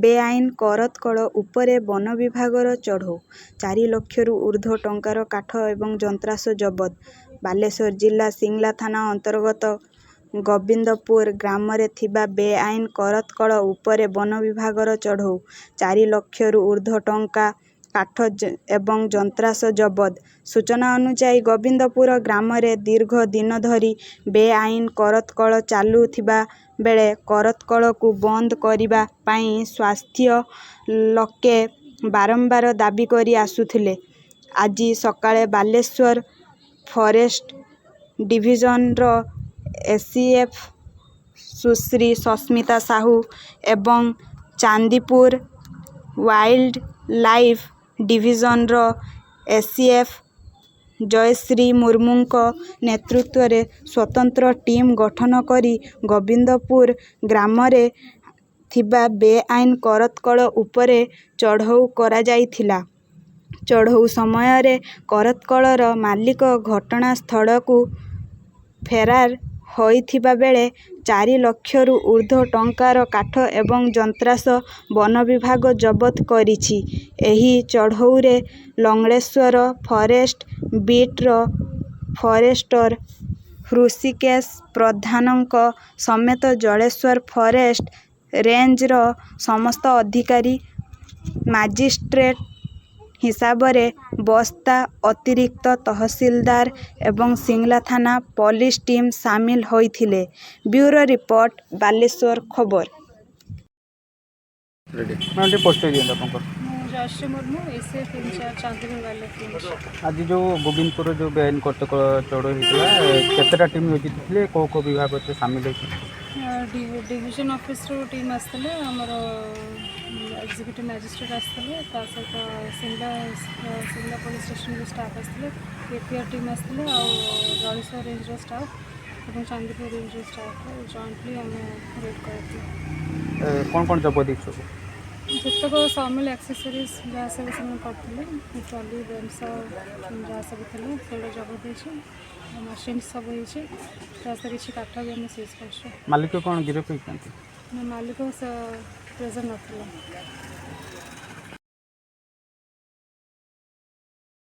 ବେଆଇନ କରତକଳ ଉପରେ ବନ ବିଭାଗର ଚଢ଼ଉ। 4 ଲକ୍ଷରୁ ଊର୍ଦ୍ଧ୍ୱ ଟଙ୍କାର କାଠ ଏବଂ ଯନ୍ତ୍ରାଂଶ ଜବତ। ବାଲେଶ୍ୱର ଜିଲ୍ଲା ସିଂଲା ଥାନା ଅନ୍ତର୍ଗତ ଗୋବିନ୍ଦପୁର ଗ୍ରାମରେ ଥିବା ବେଆଇନ କରତକଳ ଉପରେ ବନ ବିଭାଗର ଚଢ଼ଉ। 4 ଲକ୍ଷରୁ ଊର୍ଦ୍ଧ୍ୱ ଟଙ୍କା କାଠ ଏବଂ ଯନ୍ତ୍ରାଂଶ ଜବତ। ସୂଚନା ଅନୁଯାୟୀ ଗୋବିନ୍ଦପୁର ଗ୍ରାମରେ ଦୀର୍ଘ ଦିନ ଧରି ବେଆଇନ କରତକଳ ଚାଲୁଥିବା ବେଳେ କରତକଳକୁ ବନ୍ଦ କରିବା ପାଇଁ ସ୍ଥାନୀୟ ଲୋକେ ବାରମ୍ବାର ଦାବି କରି ଆସୁଥିଲେ। ଆଜି ସକାଳେ ବାଲେଶ୍ୱର ଫରେଷ୍ଟ ଡିଭିଜନର ଏସିଏଫ୍ ସୁଶ୍ରୀ ସସ୍ମିତା ସାହୁ ଏବଂ ଚାନ୍ଦିପୁର ୱାଇଲ୍ଡ ଲାଇଫ୍ ଡିଭିଜନର ଏସିଏଫ୍ ଜୟଶ୍ରୀ ମୁର୍ମୁଙ୍କ ନେତୃତ୍ୱରେ ସ୍ୱତନ୍ତ୍ର ଟିମ୍ ଗଠନ କରି ଗୋବିନ୍ଦପୁର ଗ୍ରାମରେ ଥିବା ବେଆଇନ କରତକଳ ଉପରେ ଚଢ଼ଉ କରାଯାଇଥିଲା। ଚଢ଼ଉ ସମୟରେ କରତକଳର ମାଲିକ ଘଟଣାସ୍ଥଳକୁ ଫେରାର ହୋଇଥିବା ବେଳେ 4 ଲକ୍ଷରୁ ଊର୍ଦ୍ଧ୍ୱ ଟଙ୍କାର କାଠ ଏବଂ ଯନ୍ତ୍ରାଂଶ ବନ ବିଭାଗ ଜବତ କରିଛି। ଏହି ଚଢ଼ଉରେ ଲଙ୍ଗଳେଶ୍ୱର ଫରେଷ୍ଟ ବିଟ୍ର ଫରେଷ୍ଟର ହୃଷିକେଶ ପ୍ରଧାନଙ୍କ ସମେତ ଜଳେଶ୍ୱର ଫରେଷ୍ଟ ରେଞ୍ଜର ସମସ୍ତ ଅଧିକାରୀ, ମାଜିଷ୍ଟ୍ରେଟ ହିସାବରେ ବସ୍ତା, ଅତିରିକ୍ତ ତହସିଲଦାର ଏବଂ ସିଂଲା ଥାନା ପୋଲିସ ଟିମ୍ ସାମିଲ ହୋଇଥିଲେ। ବ୍ୟୁରୋ ରିପୋର୍ଟ, ବାଲେଶ୍ୱର ଖବର। जयश्री मुर्मू एसीएफ इंचार्ज चांदपुर वाले। आज जो गोविंदपुर जो बेआईन करतकल चढ़ होता केतटा टीम होती कौ कौ विभाग से सामिल होती? डिविजन ऑफिस टीम आसते आमर एग्जीक्यूटिव मैजिस्ट्रेट आसते सहित Singla Singla police station staff आसते एपीआर टीम आसते जलेश्वर रेंज स्टाफ और चांदीपुर रेंज स्टाफ जॉइंटली आम रेड कर कौन कौन जब सब जितक समिल एक्सेसरीज जहाँ सब करते ट्रली बेंस जहाँ सब थे से जबत हो मशीन सब हो किसी काठ भी आम सीज कर मालिक कौन गिरफ्त होती? मालिक प्रेजेंट ना।